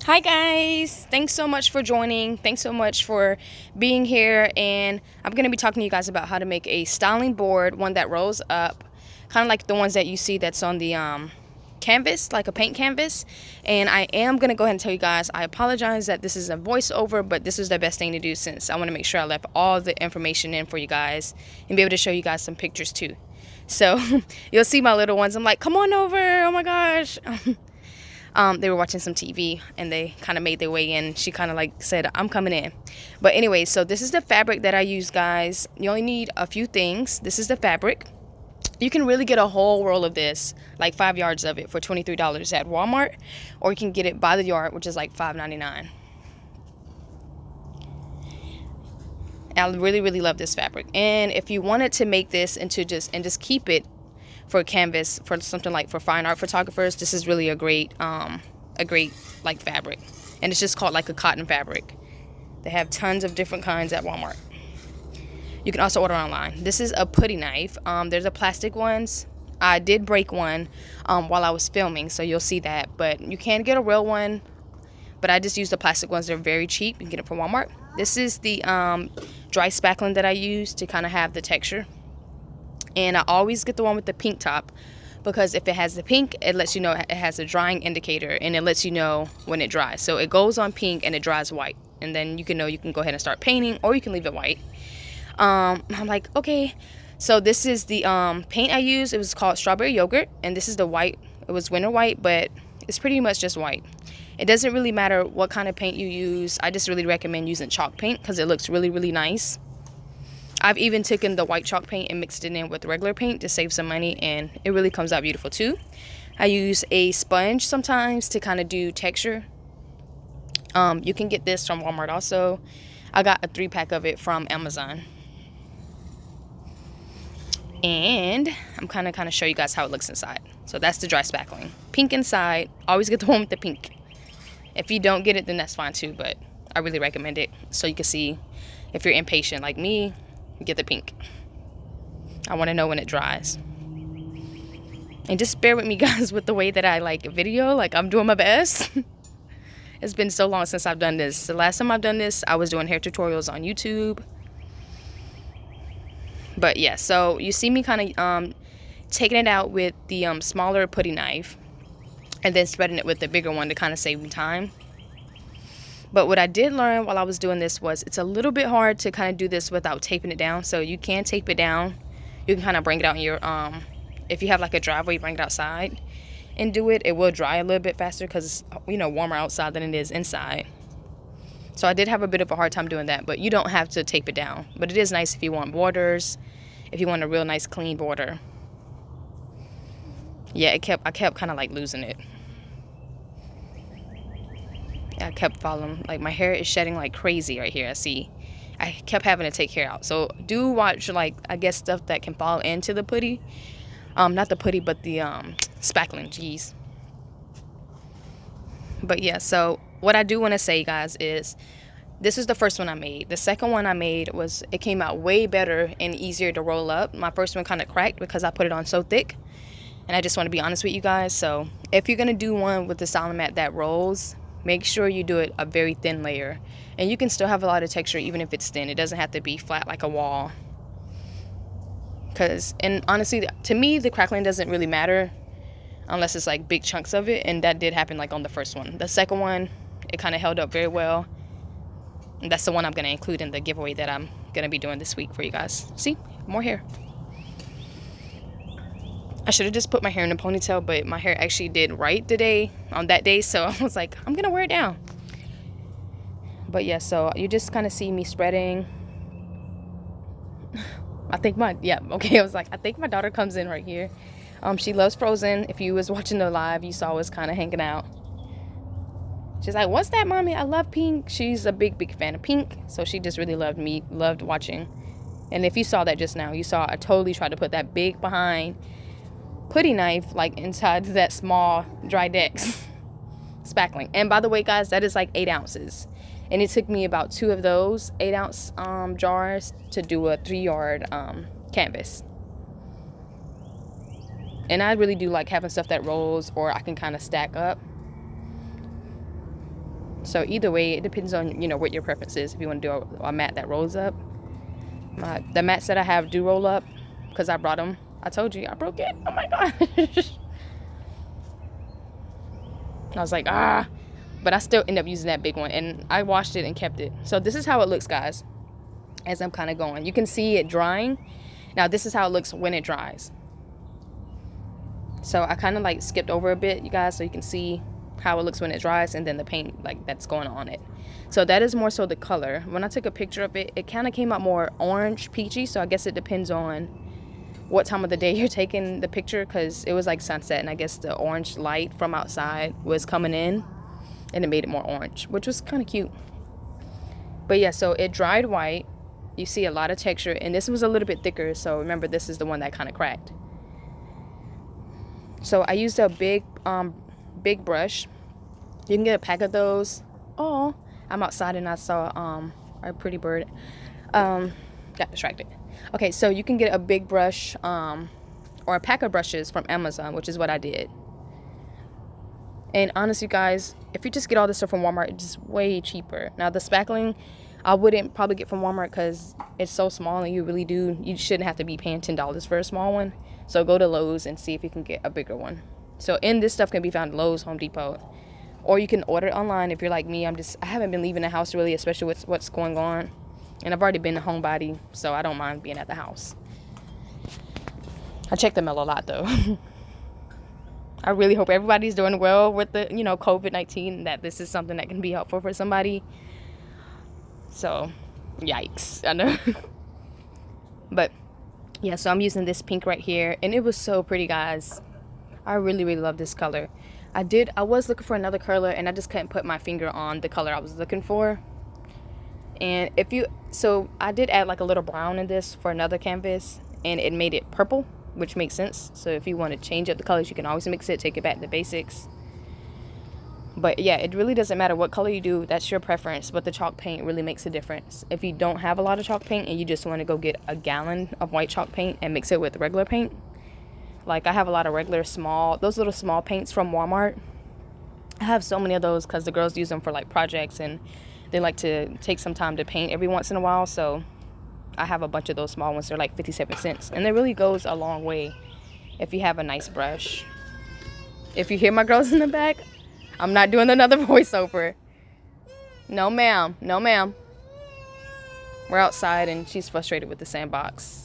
Hi guys, thanks so much for joining. Thanks so much for being here, and I'm going to be talking to you guys about how to make a styling board, one that rolls up, kind of like the ones that you see that's on the canvas, like a paint canvas. And I am going to go ahead and tell you guys, I apologize that this is a voiceover, but this is the best thing to do since I want to make sure I left all the information in for you guys and be able to show you guys some pictures too. So you'll see my little ones. I'm like, come on over. Oh my gosh. They were watching some TV and they kind of made their way in. She kind of like said, I'm coming in. But anyway, so this is the fabric that I use, guys. You only need a few things. This is the fabric. You can really get a whole roll of this, like 5 yards of it, for $23 at Walmart, or you can get it by the yard, which is like $5.99. I really love this fabric. And if you wanted to make this into just keep it for a canvas, for something like for fine art photographers, this is really a great like fabric. And it's just called like a cotton fabric. They have tons of different kinds at Walmart. You can also order online. This is a putty knife. There's a plastic ones. I did break one while I was filming, so you'll see that. But you can get a real one, but I just use the plastic ones. They're very cheap. You can get it from Walmart. This is the dry spackling that I use to kind of have the texture. And I always get the one with the pink top, because if it has the pink, it lets you know it has a drying indicator, and it lets you know when it dries. So it goes on pink and it dries white, and then you can know you can go ahead and start painting, or you can leave it white. I'm like, okay. So this is the paint I use. It was called Strawberry Yogurt, and this is the white. It was Winter White, but it's pretty much just white. It doesn't really matter what kind of paint you use. I just really recommend using chalk paint because it looks really nice. I've even taken the white chalk paint and mixed it in with regular paint to save some money, and it really comes out beautiful too. I use a sponge sometimes to kind of do texture. You can get this from Walmart also. I got a 3-pack of it from Amazon. And I'm kind of show you guys how it looks inside. So that's the dry spackling. Pink inside. Always get the one with the pink. If you don't get it, then that's fine too, but I really recommend it so you can see. If you're impatient like me, get the pink. I want to know when it dries. And just bear with me, guys, with the way that I like video. Like, I'm doing my best. It's been so long since I've done this. The last time I've done this, I was doing hair tutorials on YouTube. But yeah, so you see me kind of taking it out with the smaller putty knife, and then spreading it with the bigger one to kind of save me time. But what I did learn while I was doing this was it's a little bit hard to kind of do this without taping it down. So you can tape it down. You can kind of bring it out in your, if you have like a driveway, you bring it outside and do it. It will dry a little bit faster because it's, you know, warmer outside than it is inside. So I did have a bit of a hard time doing that, but you don't have to tape it down. But it is nice if you want borders, if you want a real nice clean border. Yeah, I kept kind of like losing it. I kept following, like my hair is shedding like crazy right here. I kept having to take hair out. So do watch, like, I guess stuff that can fall into the putty. Not the putty, but the spackling. Jeez. But yeah, so what I do want to say, guys, is this is the first one I made. The second one I made it came out way better and easier to roll up. My first one kind of cracked because I put it on so thick. And I just want to be honest with you guys. So if you're going to do one with the styling mat that rolls, make sure you do it a very thin layer. And you can still have a lot of texture even if it's thin. It doesn't have to be flat like a wall. And honestly, to me, the crackling doesn't really matter unless it's like big chunks of it. And that did happen like on the first one. The second one, it kind of held up very well. And that's the one I'm going to include in the giveaway that I'm going to be doing this week for you guys. See? More hair. I should have just put my hair in a ponytail, but my hair actually did right today, on that day, so I was like, I'm gonna wear it down. But yeah, so you just kind of see me spreading. I think I think my daughter comes in right here. She loves Frozen. If you was watching the live, you saw us kind of hanging out. She's like, what's that, mommy? I love pink. She's a big fan of pink, so she just really loved watching. And if you saw that just now, you saw I totally tried to put that big behind putty knife like inside that small dry dex spackling. And by the way, guys, that is like 8 ounces, and it took me about 2 of those 8-ounce jars to do a 3-yard canvas. And I really do like having stuff that rolls, or I can kind of stack up. So either way, it depends on, you know, what your preference is. If you want to do a mat that rolls up. The mats that I have do roll up because I brought them. I told you I broke it. Oh my gosh. I was like, but I still end up using that big one, and I washed it and kept it. So this is how it looks, guys, as I'm kind of going. You can see it drying. Now this is how it looks when it dries. So I kind of like skipped over a bit, you guys, so you can see how it looks when it dries, and then the paint like that's going on it. So that is more so the color. When I took a picture of it, it kind of came out more orange peachy, so I guess it depends on what time of the day you're taking the picture, because it was like sunset, and I guess the orange light from outside was coming in and it made it more orange, which was kind of cute. But yeah, so it dried white. You see a lot of texture, and this was a little bit thicker, so remember this is the one that kind of cracked. So I used a big brush. You can get a pack of those. Oh, I'm outside and I saw a pretty bird. Got distracted. Okay, so you can get a big brush or a pack of brushes from Amazon, which is what I did. And honestly, guys, if you just get all this stuff from Walmart, it's just way cheaper. Now the spackling, I wouldn't probably get from Walmart because it's so small, and you shouldn't have to be paying $10 for a small one. So go to Lowe's and see if you can get a bigger one. So this stuff can be found at Lowe's, Home Depot, or you can order it online if you're like me. I haven't been leaving the house really, especially with what's going on. And I've already been a homebody, so I don't mind being at the house. I check the mail a lot though. I really hope everybody's doing well with the, you know, COVID-19, that this is something that can be helpful for somebody. So, yikes, I know. But yeah, so I'm using this pink right here, and it was so pretty, guys. I really, really love this color. I was looking for another color, and I just couldn't put my finger on the color I was looking for. And so I did add like a little brown in this for another canvas, and it made it purple, which makes sense. So if you want to change up the colors, you can always mix it, take it back to basics. But yeah, it really doesn't matter what color you do. That's your preference, but the chalk paint really makes a difference. If you don't have a lot of chalk paint and you just want to go get a gallon of white chalk paint and mix it with regular paint, like I have a lot of regular those little small paints from Walmart. I have so many of those because the girls use them for like projects, and they like to take some time to paint every once in a while. So I have a bunch of those small ones. They're like 57 cents, and it really goes a long way if you have a nice brush. If you hear my girls in the back, I'm not doing another voiceover. No ma'am, no ma'am. We're outside and she's frustrated with the sandbox.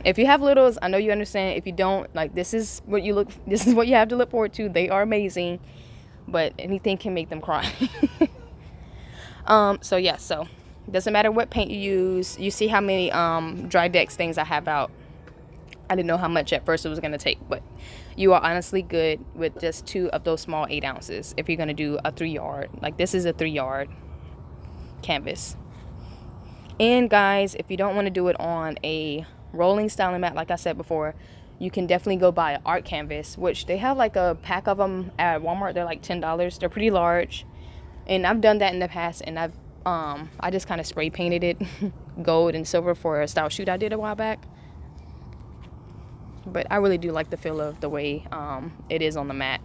If you have littles, I know you understand. If you don't, like, this is what you have to look forward to. They are amazing, but anything can make them cry. So yeah, so it doesn't matter what paint you use. You see how many dry decks things I have out. I didn't know how much at first it was going to take, but you are honestly good with just 2 of those small 8 ounces if you're going to do a 3-yard. Like, this is a 3-yard canvas. And guys, if you don't want to do it on a rolling styling mat, like I said before, you can definitely go buy an art canvas, which they have like a pack of them at Walmart. They're like $10. They're pretty large, and I've done that in the past, and I just kind of spray painted it gold and silver for a style shoot I did a while back. But I really do like the feel of the way it is on the mat,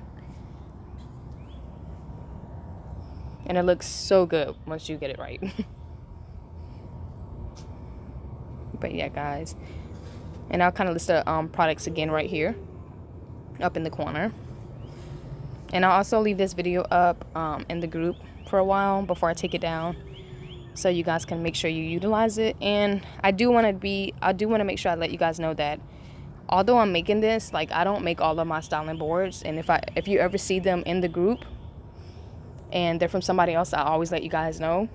and it looks so good once you get it right. But yeah, guys, and I'll kind of list the products again right here up in the corner, and I'll also leave this video up in the group for a while before I take it down, so you guys can make sure you utilize it. And I do want to make sure I let you guys know that although I'm making this, like, I don't make all of my styling boards, and if you ever see them in the group and they're from somebody else, I always let you guys know.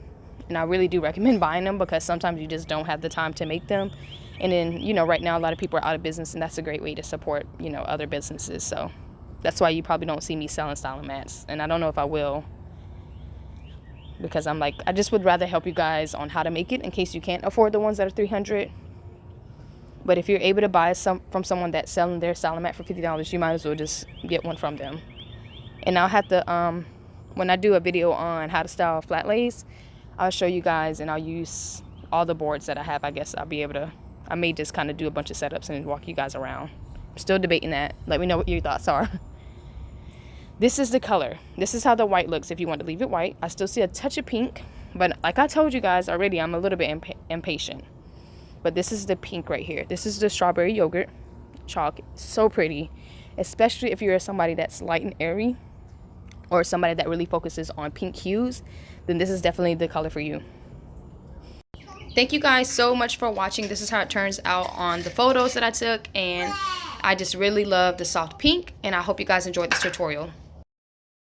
And I really do recommend buying them, because sometimes you just don't have the time to make them. And then, you know, right now a lot of people are out of business, and that's a great way to support, you know, other businesses. So that's why you probably don't see me selling styling mats, and I don't know if I will, because I'm like, I just would rather help you guys on how to make it in case you can't afford the ones that are $300. But if you're able to buy from someone that's selling their styling mat for $50, you might as well just get one from them. And I'll have to, when I do a video on how to style flat lays, I'll show you guys, and I'll use all the boards that I have. I guess I'll be able to, I may just kind of do a bunch of setups and walk you guys around. I'm still debating that. Let me know what your thoughts are. This is the color. This is how the white looks if you want to leave it white. I still see a touch of pink, but like I told you guys already, I'm a little bit impatient. But this is the pink right here. This is the strawberry yogurt chalk. So pretty, especially if you're somebody that's light and airy or somebody that really focuses on pink hues, then this is definitely the color for you. Thank you guys so much for watching. This is how it turns out on the photos that I took, and I just really love the soft pink, and I hope you guys enjoyed this tutorial.